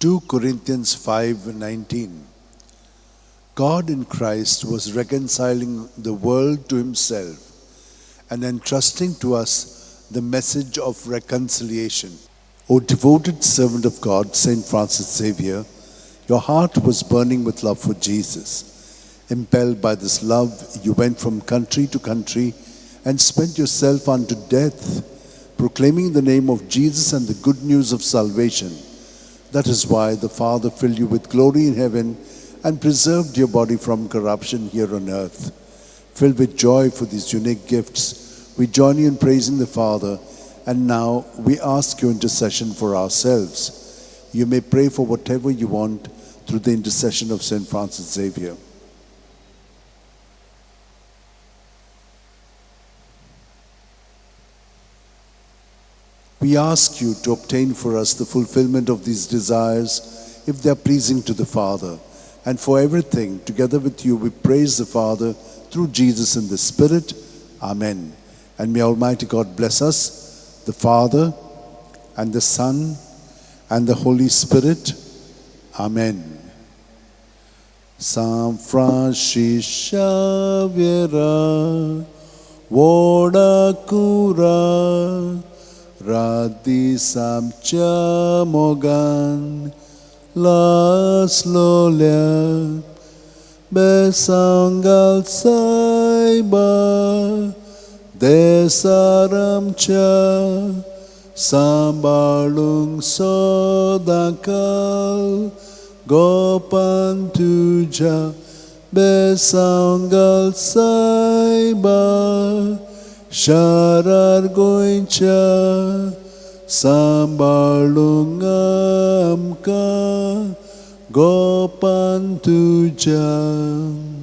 2 Corinthians 5:19. God in Christ was reconciling the world to himself and entrusting to us the message of reconciliation. O devoted servant of God, Saint Francis Xavier, your heart was burning with love for Jesus. Impelled by this love, you went from country to country and spent yourself unto death, proclaiming the name of Jesus and the good news of salvation. That is why the Father filled you with glory in heaven and preserved your body from corruption here on earth. Filled with joy for these unique gifts, we join you in praising the Father, and now we ask your intercession for ourselves. You may pray for whatever you want through the intercession of Saint Francis Xavier. We ask you to obtain for us the fulfillment of these desires, if they are pleasing to the Father. And for everything, together with you, we praise the Father through Jesus in the Spirit. Amen. And may Almighty God bless us, the Father, and the Son, and the Holy Spirit. Amen. San Francis Xavier, Voda Cura, Radi Samcha Mogan, Las Lolia, Besangal Saiba, Desaramcha, Sambalung Sodakal, Gopan Tuja, Besangal Saiba, Sharar Goincha, Sambalungamka, Gopan Tuja.